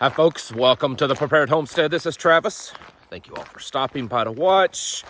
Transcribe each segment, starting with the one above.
Hi folks, welcome to the Prepared Homestead. This is Travis. Thank you all for stopping by to watch.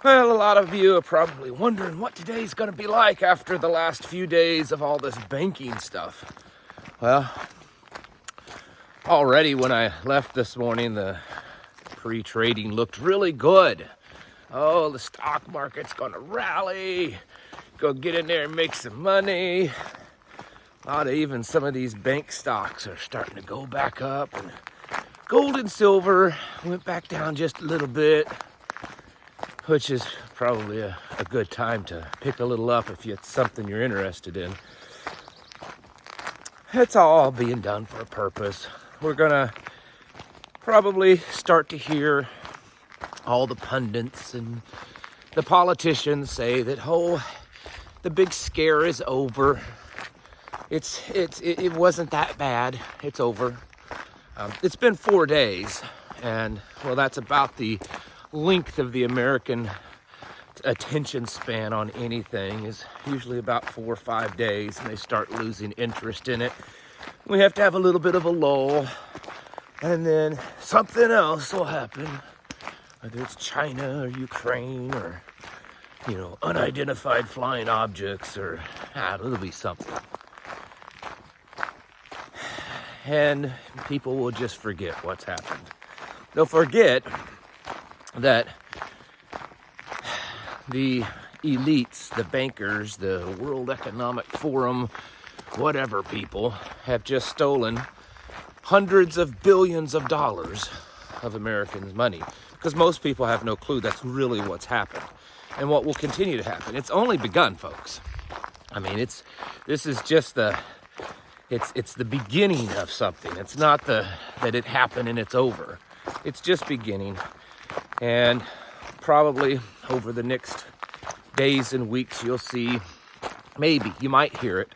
Well, a lot of you are probably wondering what today's going to be like after the last few days of all this banking stuff. Well, already when I left this morning, the pre-trading looked really good. Oh, the stock market's going to rally. Go get in there and make some money. Even some of these bank stocks are starting to go back up, and gold and silver went back down just a little bit, which is probably a good time to pick a little up if it's something you're interested in. It's all being done for a purpose. We're gonna probably start to hear all the pundits and the politicians say that, oh, the big scare is over. It wasn't that bad. It's over. It's been 4 days, and well, that's about the length of the American attention span on anything. Is usually about 4 or 5 days, and they start losing interest in it. We have to have a little bit of a lull, and then something else will happen, whether it's China or Ukraine or unidentified flying objects, or it'll be something. And people will just forget what's happened. They'll forget that the elites, the bankers, the World Economic Forum, whatever people, have just stolen hundreds of billions of dollars of Americans' money. Because most people have no clue that's really what's happened and what will continue to happen. It's only begun, folks. I mean, this is just it's the beginning of something. It's not that it happened and it's over. It's just beginning. And probably over the next days and weeks, you'll see, maybe, you might hear it,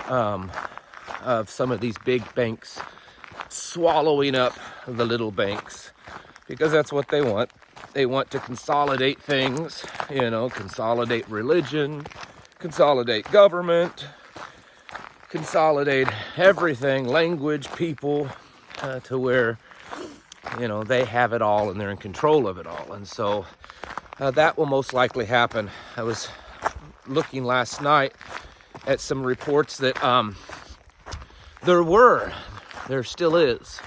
of some of these big banks swallowing up the little banks, because that's what they want. They want to consolidate things, consolidate religion, consolidate government, consolidate everything, language, people, to where, they have it all and they're in control of it all. And so that will most likely happen. I was looking last night at some reports that there still is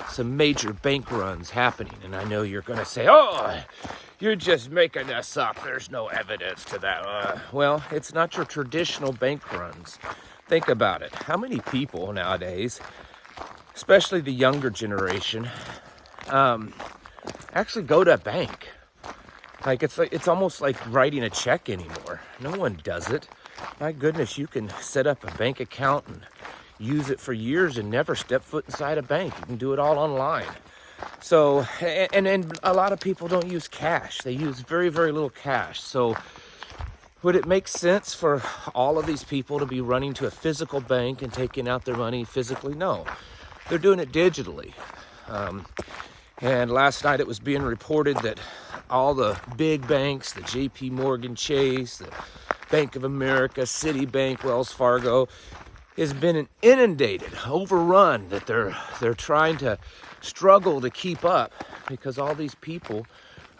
some major bank runs happening. And I know you're going to say, oh, you're just making this up. There's no evidence to that. Well, it's not your traditional bank runs. Think about it. How many people nowadays, especially the younger generation, actually go to a bank? It's almost like writing a check anymore. No one does it. My goodness, you can set up a bank account and use it for years and never step foot inside a bank. You can do it all online. So, and a lot of people don't use cash. They use very, very little cash. So would it make sense for all of these people to be running to a physical bank and taking out their money physically? No, they're doing it digitally. And last night it was being reported that all the big banks, the JP Morgan Chase, the Bank of America, Citibank, Wells Fargo, has been inundated, overrun, that they're trying to struggle to keep up because all these people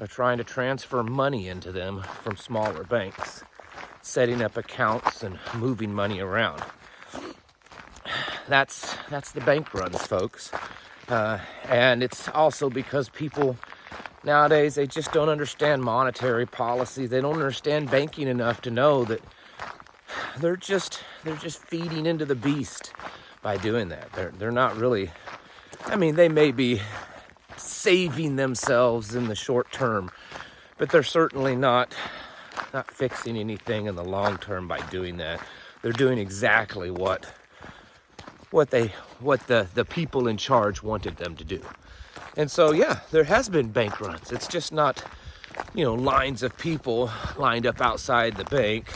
are trying to transfer money into them from smaller banks, setting up accounts and moving money around. That's the bank runs, folks. And it's also because people nowadays, they just don't understand monetary policy. They don't understand banking enough to know that they're just feeding into the beast by doing that. They're not really, they may be saving themselves in the short term, but they're certainly not fixing anything in the long term by doing that. They're doing exactly what the people in charge wanted them to do. And so, yeah, there has been bank runs. It's just not, lines of people lined up outside the bank,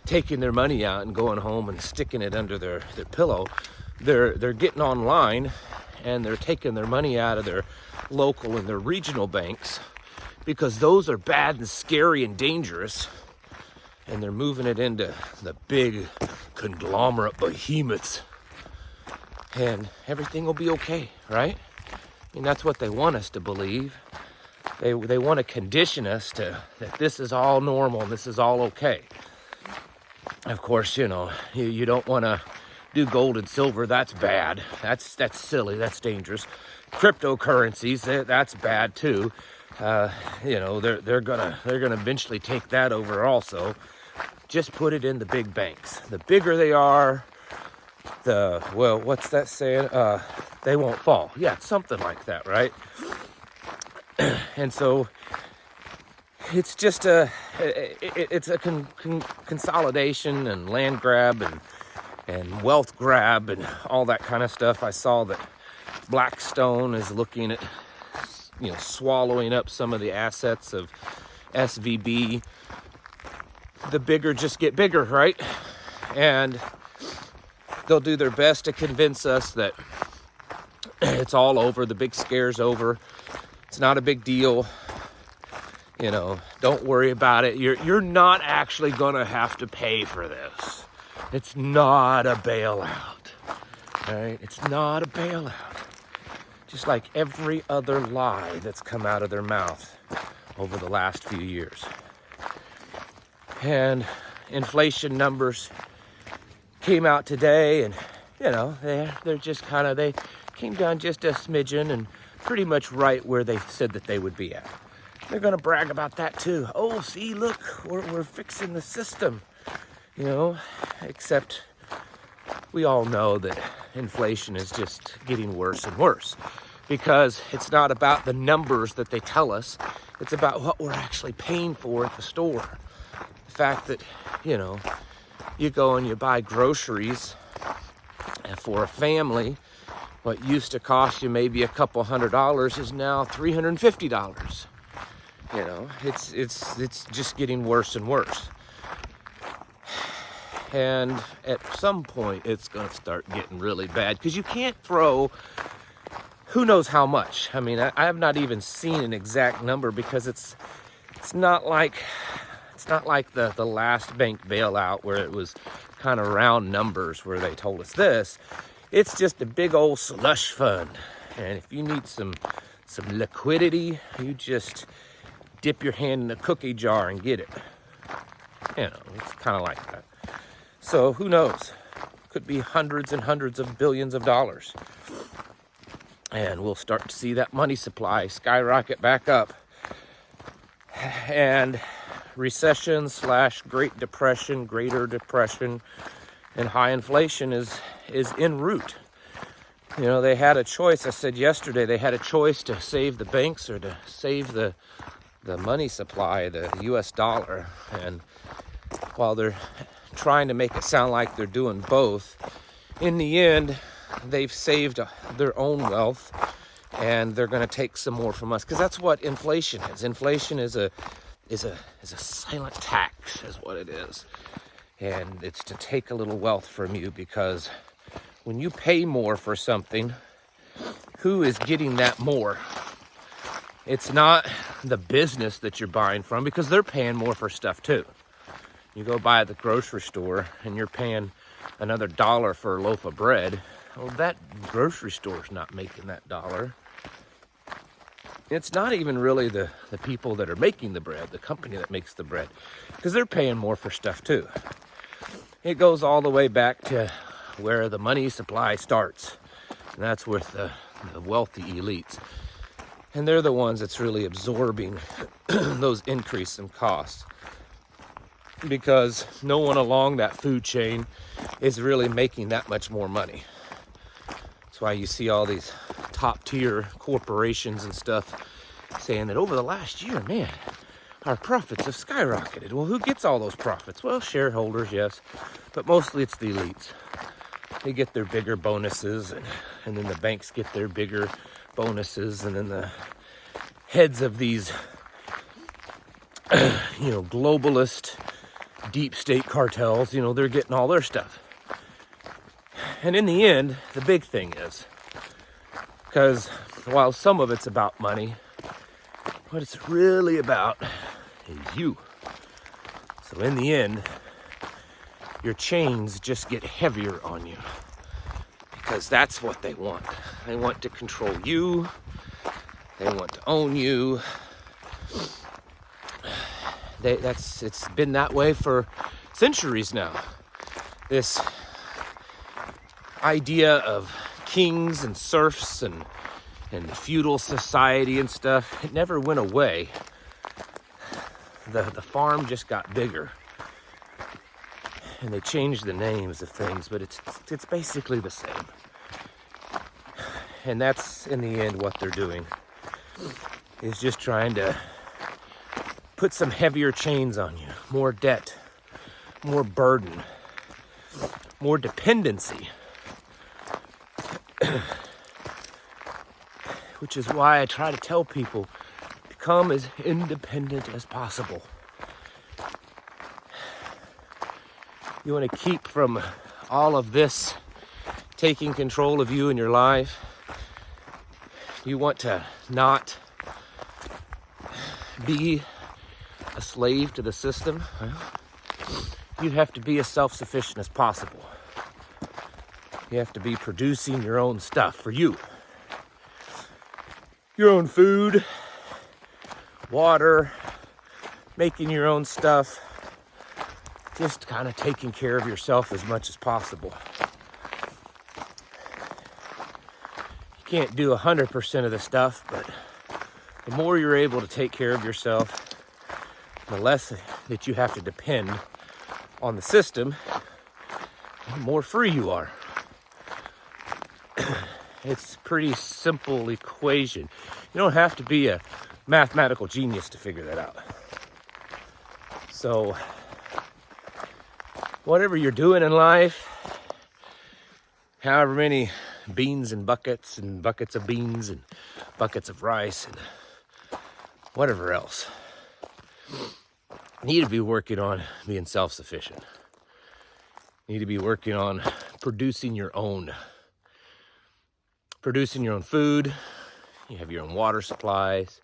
taking their money out and going home and sticking it under their pillow. They're getting online and they're taking their money out of their local and their regional banks, because those are bad and scary and dangerous, and they're moving it into the big conglomerate behemoths and everything will be okay, right? I mean, that's what they want us to believe. They want to condition us to that this is all normal and this is all okay. Of course, you don't want to do gold and silver. That's bad. That's silly. That's dangerous. Cryptocurrencies, that's bad too. They're gonna eventually take that over also. Just put it in the big banks. The bigger they are, what's that saying? They won't fall. Yeah, it's something like that, right? And so it's just it's a consolidation and land grab and wealth grab and all that kind of stuff. I saw that Blackstone is looking at, swallowing up some of the assets of SVB. The bigger just get bigger, right? And they'll do their best to convince us that it's all over, the big scare's over. It's not a big deal. Don't worry about it. You're not actually gonna have to pay for this. It's not a bailout. All right? It's not a bailout. Just like every other lie that's come out of their mouth over the last few years. And inflation numbers came out today, and they're just they came down just a smidgen and pretty much right where they said that they would be at. They're gonna brag about that too. Oh, see, look, we're fixing the system, except we all know that inflation is just getting worse and worse, because it's not about the numbers that they tell us. It's about what we're actually paying for at the store. The fact that, you go and you buy groceries for a family, what used to cost you maybe a couple $100 is now $350. It's just getting worse and worse. And at some point, it's going to start getting really bad, because you can't throw who knows how much. I mean, I have not even seen an exact number, because it's not like the last bank bailout where it was kind of round numbers where they told us this. It's just a big old slush fund, and if you need some liquidity, you just dip your hand in a cookie jar and get it. It's kind of like that. So who knows? Could be hundreds and hundreds of billions of dollars. And we'll start to see that money supply skyrocket back up. And recession / Great Depression, Greater Depression, and high inflation is en route. They had a choice. I said yesterday they had a choice to save the banks or to save the money supply, the US dollar. And while they're trying to make it sound like they're doing both, in the end, they've saved their own wealth, and they're going to take some more from us, because that's what inflation is. Inflation is a silent tax, is what it is. And it's to take a little wealth from you, because when you pay more for something, who is getting that more? It's not the business that you're buying from, because they're paying more for stuff too. You go by the grocery store and you're paying another $1 for a loaf of bread. Well, that grocery store's not making that dollar. It's not even really the people that are making the bread, the company that makes the bread, because they're paying more for stuff too. It goes all the way back to where the money supply starts, and that's with the wealthy elites. And they're the ones that's really absorbing those increases in costs, because no one along that food chain is really making that much more money. That's why you see all these top tier corporations and stuff saying that over the last year, man, our profits have skyrocketed. Well, who gets all those profits? Well, shareholders, yes, but mostly it's the elites. They get their bigger bonuses, and then the banks get their bigger bonuses, and then the heads of these globalist deep state cartels, they're getting all their stuff. And in the end, the big thing is, because while some of it's about money, what it's really about is you. So in the end, your chains just get heavier on you, because that's what they want. They want to control you. They want to own you. It's been that way for centuries now. This idea of kings and serfs and the feudal society and stuff, it never went away. The farm just got bigger. And they changed the names of things, but it's basically the same. And that's, in the end, what they're doing, is just trying to put some heavier chains on you. More debt, more burden, more dependency. Which is why I try to tell people, become as independent as possible. You want to keep from all of this taking control of you and your life. You want to not be a slave to the system. You have to be as self-sufficient as possible. You have to be producing your own stuff for you. Your own food, water, making your own stuff. Just kind of taking care of yourself as much as possible. You can't do 100% of the stuff, but the more you're able to take care of yourself, the less that you have to depend on the system, the more free you are. It's a pretty simple equation. You don't have to be a mathematical genius to figure that out. So, whatever you're doing in life, however many beans and buckets of beans and buckets of rice and whatever else, you need to be working on being self-sufficient. You need to be working on producing your own food. You have your own water supplies,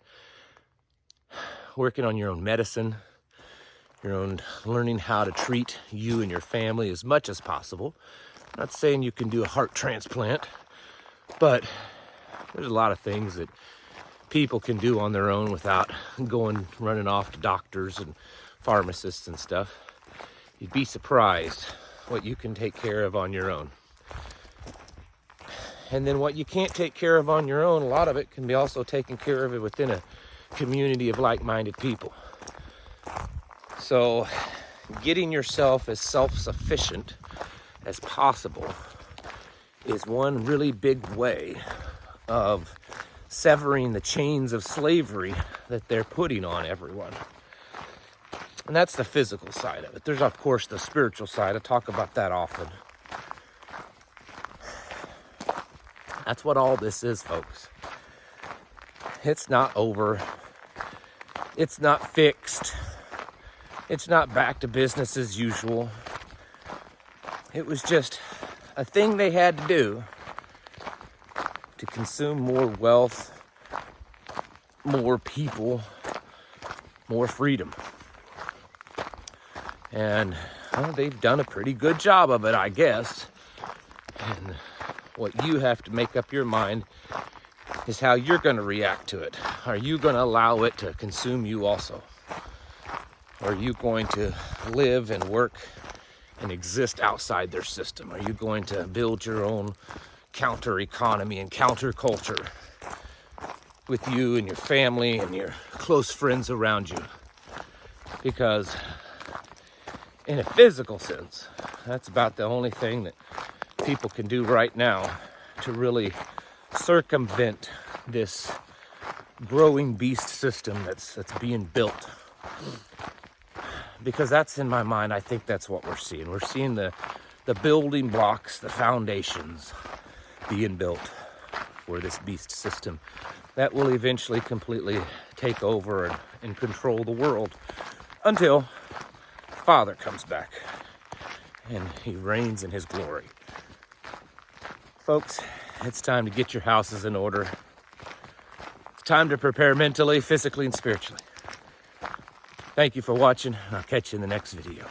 working on your own medicine, your own learning how to treat you and your family as much as possible. I'm not saying you can do a heart transplant, but there's a lot of things that people can do on their own without running off to doctors and pharmacists and stuff. You'd be surprised what you can take care of on your own. And then what you can't take care of on your own, a lot of it can be also taken care of within a community of like-minded people. So getting yourself as self-sufficient as possible is one really big way of severing the chains of slavery that they're putting on everyone. And that's the physical side of it. There's, of course, the spiritual side. I talk about that often. That's what all this is, folks. It's not over. It's not fixed. It's not back to business as usual. It was just a thing they had to do to consume more wealth, more people, more freedom. And well, they've done a pretty good job of it, I guess. And what you have to make up your mind is how you're going to react to it. Are you going to allow it to consume you also? Or are you going to live and work and exist outside their system? Are you going to build your own counter economy and counter culture with you and your family and your close friends around you? Because in a physical sense, that's about the only thing that people can do right now to really circumvent this growing beast system that's being built. Because that's, in my mind, I think that's what we're seeing. We're seeing the building blocks, the foundations being built for this beast system that will eventually completely take over and control the world until Father comes back and he reigns in his glory. Folks, it's time to get your houses in order. It's time to prepare mentally, physically, and spiritually. Thank you for watching. I'll catch you in the next video.